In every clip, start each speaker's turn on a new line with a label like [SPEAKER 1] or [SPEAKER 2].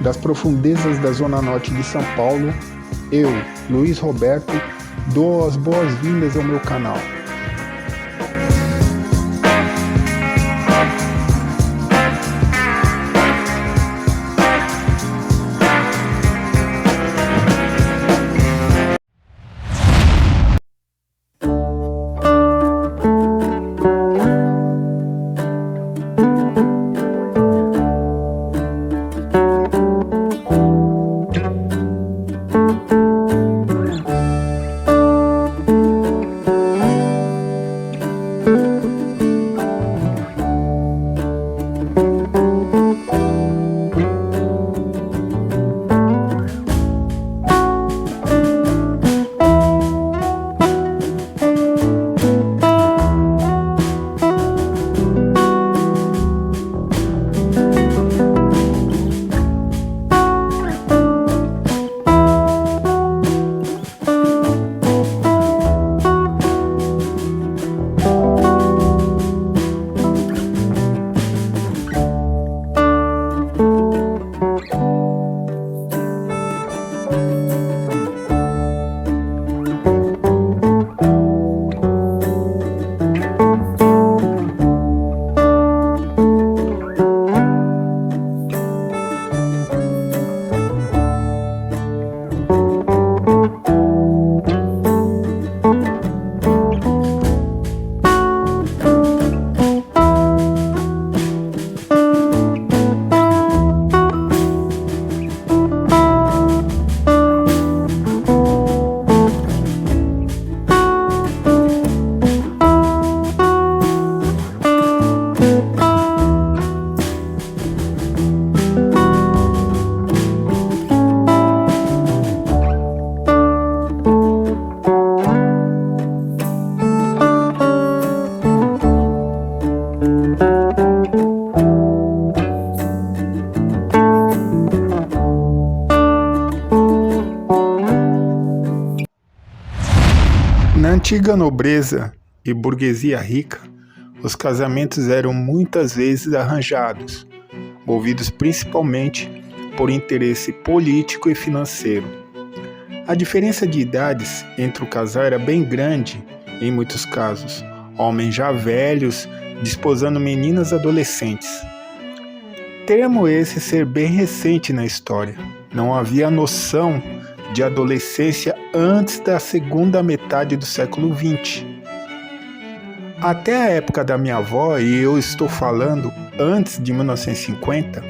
[SPEAKER 1] das profundezas da Zona Norte de São Paulo, eu, Luiz Roberto, dou as boas-vindas ao meu canal. Na antiga nobreza e burguesia rica, os casamentos eram muitas vezes arranjados, movidos principalmente por interesse político e financeiro. A diferença de idades entre o casal era bem grande em muitos casos, homens já velhos desposando meninas adolescentes. Termo esse ser bem recente na história. Não havia noção de adolescência antes da segunda metade do século XX. Até a época da minha avó, e eu estou falando antes de 1950,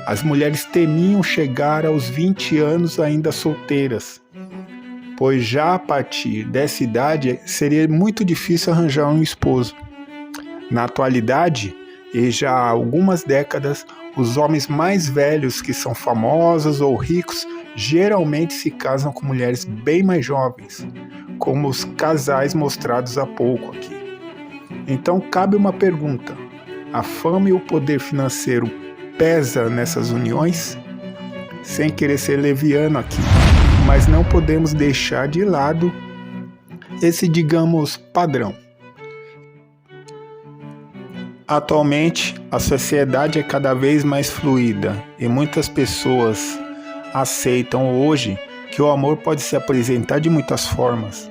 [SPEAKER 1] as mulheres temiam chegar aos 20 anos ainda solteiras, pois já a partir dessa idade seria muito difícil arranjar um esposo. Na atualidade, e já há algumas décadas, os homens mais velhos que são famosos ou ricos geralmente se casam com mulheres bem mais jovens, como os casais mostrados há pouco aqui. Então cabe uma pergunta: a fama e o poder financeiro pesa nessas uniões? Sem querer ser leviano aqui, mas não podemos deixar de lado esse, digamos, padrão. Atualmente, a sociedade é cada vez mais fluida e muitas pessoas aceitam hoje que o amor pode se apresentar de muitas formas.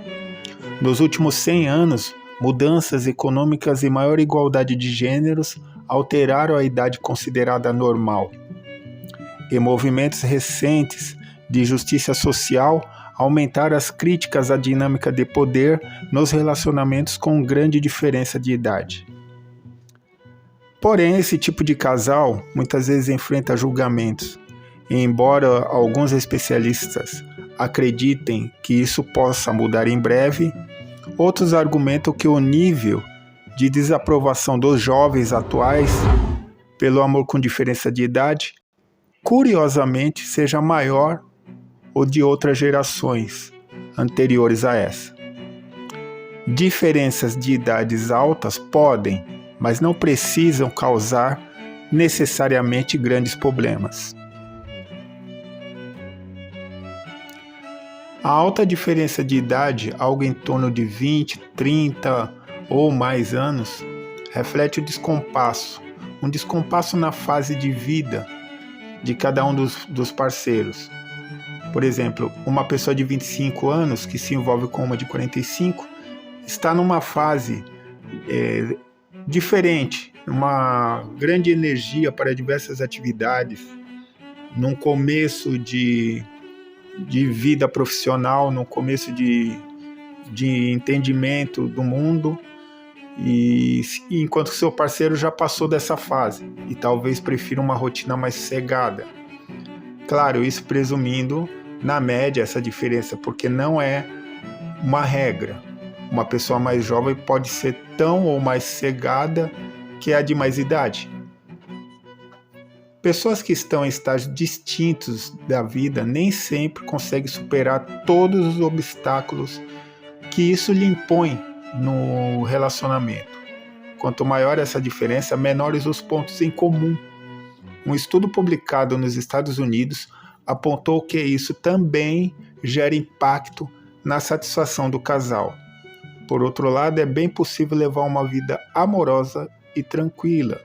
[SPEAKER 1] Nos últimos 100 anos, mudanças econômicas e maior igualdade de gêneros alteraram a idade considerada normal. E movimentos recentes de justiça social aumentaram as críticas à dinâmica de poder nos relacionamentos com grande diferença de idade. Porém, esse tipo de casal muitas vezes enfrenta julgamentos, e embora alguns especialistas acreditem que isso possa mudar em breve, outros argumentam que o nível de desaprovação dos jovens atuais pelo amor com diferença de idade, curiosamente, seja maior ou de outras gerações anteriores a essa. Diferenças de idades altas podem, mas não precisam causar necessariamente grandes problemas. A alta diferença de idade, algo em torno de 20, 30 ou mais anos, reflete o descompasso, um descompasso na fase de vida de cada um dos parceiros. Por exemplo, uma pessoa de 25 anos que se envolve com uma de 45 está numa fase diferente, uma grande energia para diversas atividades, num começo de vida profissional, num começo de entendimento do mundo, e enquanto que seu parceiro já passou dessa fase e talvez prefira uma rotina mais sossegada. Claro, isso presumindo, na média, essa diferença, porque não é uma regra. Uma pessoa mais jovem pode ser tão ou mais sossegada que a de mais idade. Pessoas que estão em estágios distintos da vida nem sempre conseguem superar todos os obstáculos que isso lhe impõe no relacionamento. Quanto maior essa diferença, menores os pontos em comum. Um estudo publicado nos Estados Unidos apontou que isso também gera impacto na satisfação do casal. Por outro lado, é bem possível levar uma vida amorosa e tranquila,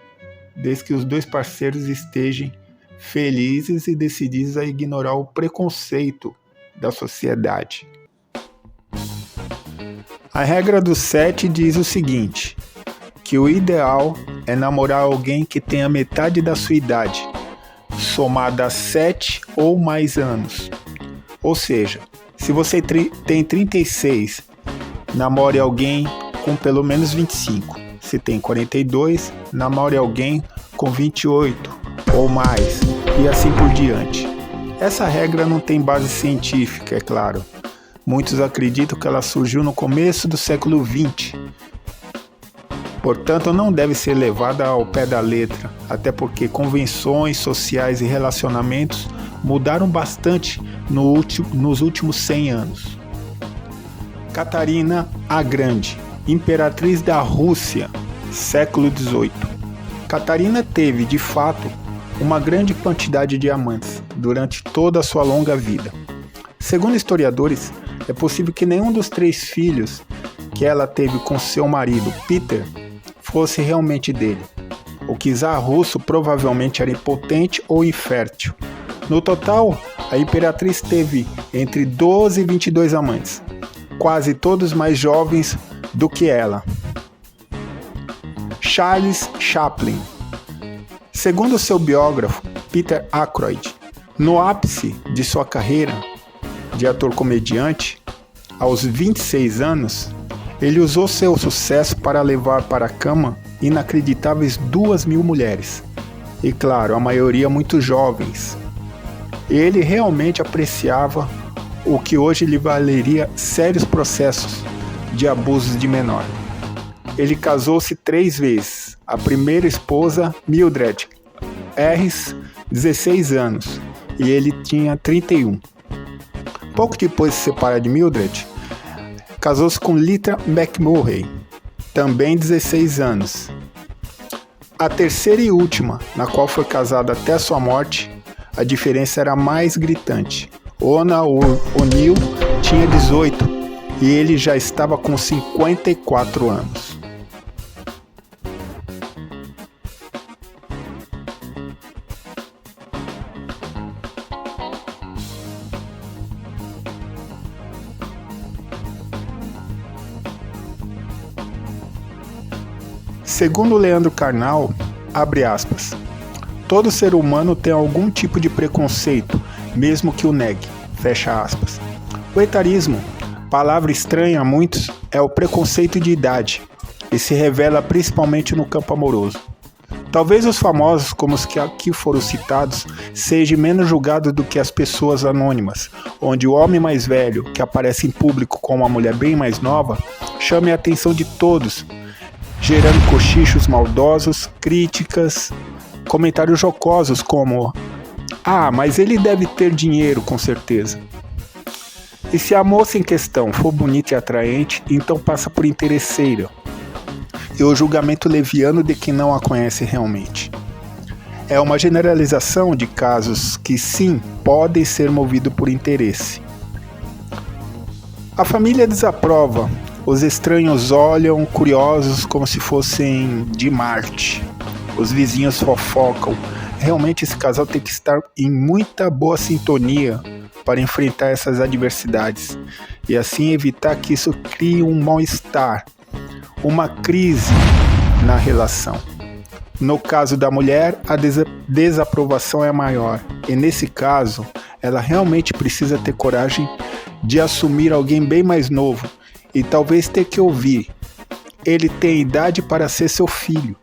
[SPEAKER 1] desde que os dois parceiros estejam felizes e decididos a ignorar o preconceito da sociedade. A regra dos 7 diz o seguinte, que o ideal é namorar alguém que tenha metade da sua idade, somada a 7 ou mais anos. Ou seja, se você tem 36, namore alguém com pelo menos 25. Se tem 42, namore alguém com 28 ou mais, e assim por diante. Essa regra não tem base científica, é claro. Muitos acreditam que ela surgiu no começo do século XX. Portanto, não deve ser levada ao pé da letra, até porque convenções sociais e relacionamentos mudaram bastante nos últimos 100 anos. Catarina a Grande, imperatriz da Rússia, século XVIII. Catarina teve, de fato, uma grande quantidade de amantes durante toda a sua longa vida. Segundo historiadores, é possível que nenhum dos 3 filhos que ela teve com seu marido, Peter, fosse realmente dele. O czar russo provavelmente era impotente ou infértil. No total, a imperatriz teve entre 12 e 22 amantes, quase todos mais jovens do que ela. Charles Chaplin. Segundo seu biógrafo, Peter Ackroyd, no ápice de sua carreira de ator-comediante, aos 26 anos, ele usou seu sucesso para levar para a cama inacreditáveis 2.000 mulheres. E claro, a maioria muito jovens. Ele realmente apreciava o que hoje lhe valeria sérios processos de abusos de menor. Ele casou-se 3 vezes. A primeira esposa, Mildred Harris, 16 anos, e ele tinha 31. Pouco depois de se separar de Mildred, casou-se com Lita McMurray, também 16 anos. A terceira e última, na qual foi casado até a sua morte, a diferença era mais gritante. Ona O'Neill tinha 18 e ele já estava com 54 anos. Segundo Leandro Carnal, abre aspas, todo ser humano tem algum tipo de preconceito, mesmo que o negue, fecha aspas. O etarismo, palavra estranha a muitos, é o preconceito de idade e se revela principalmente no campo amoroso. Talvez os famosos, como os que aqui foram citados, sejam menos julgados do que as pessoas anônimas, onde o homem mais velho, que aparece em público com uma mulher bem mais nova, chame a atenção de todos, gerando cochichos maldosos, críticas, comentários jocosos como mas ele deve ter dinheiro, com certeza. E se a moça em questão for bonita e atraente, então passa por interesseira. E o julgamento leviano de quem não a conhece realmente. É uma generalização de casos que sim, podem ser movidos por interesse. A família desaprova. Os estranhos olham curiosos como se fossem de Marte. Os vizinhos fofocam, realmente esse casal tem que estar em muita boa sintonia para enfrentar essas adversidades e assim evitar que isso crie um mal-estar, uma crise na relação. No caso da mulher, a desaprovação é maior e nesse caso, ela realmente precisa ter coragem de assumir alguém bem mais novo e talvez ter que ouvir: ele tem idade para ser seu filho.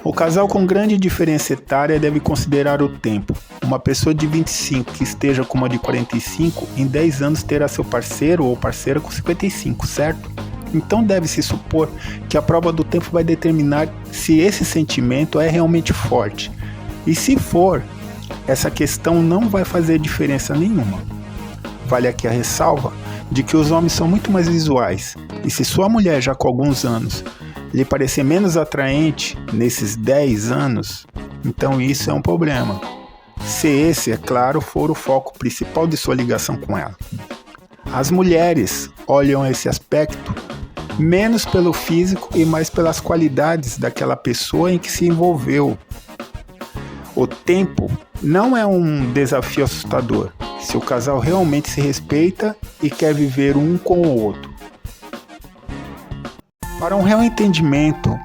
[SPEAKER 1] O casal com grande diferença etária deve considerar o tempo. Uma pessoa de 25 que esteja com uma de 45, em 10 anos terá seu parceiro ou parceira com 55, certo? Então deve-se supor que a prova do tempo vai determinar se esse sentimento é realmente forte. E se for, essa questão não vai fazer diferença nenhuma. Vale aqui a ressalva de que os homens são muito mais visuais, e se sua mulher já com alguns anos lhe parecer menos atraente nesses 10 anos, então isso é um problema. Se esse, é claro, for o foco principal de sua ligação com ela. As mulheres olham esse aspecto menos pelo físico e mais pelas qualidades daquela pessoa em que se envolveu. O tempo não é um desafio assustador, se o casal realmente se respeita e quer viver um com o outro. Para um real entendimento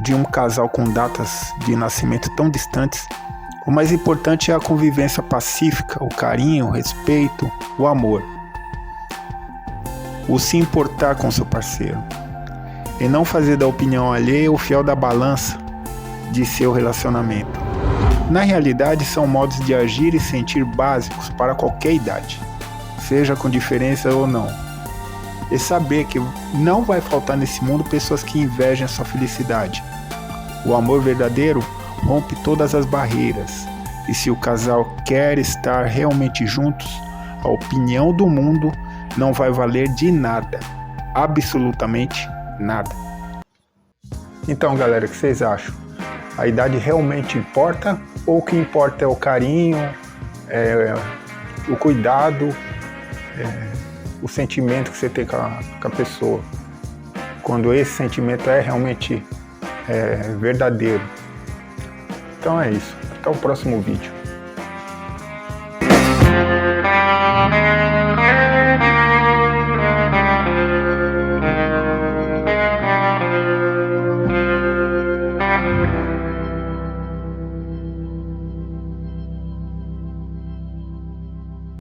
[SPEAKER 1] de um casal com datas de nascimento tão distantes, o mais importante é a convivência pacífica, o carinho, o respeito, o amor. O se importar com seu parceiro e não fazer da opinião alheia o fiel da balança de seu relacionamento. Na realidade, são modos de agir e sentir básicos para qualquer idade, seja com diferença ou não. E saber que não vai faltar nesse mundo pessoas que invejem a sua felicidade. O amor verdadeiro rompe todas as barreiras, e se o casal quer estar realmente juntos, a opinião do mundo não vai valer de nada, absolutamente nada. Então, galera, o que vocês acham? A idade realmente importa? Ou o que importa é o carinho, o cuidado, o sentimento que você tem com a pessoa? Quando esse sentimento é realmente verdadeiro. Então é isso. Até o próximo vídeo.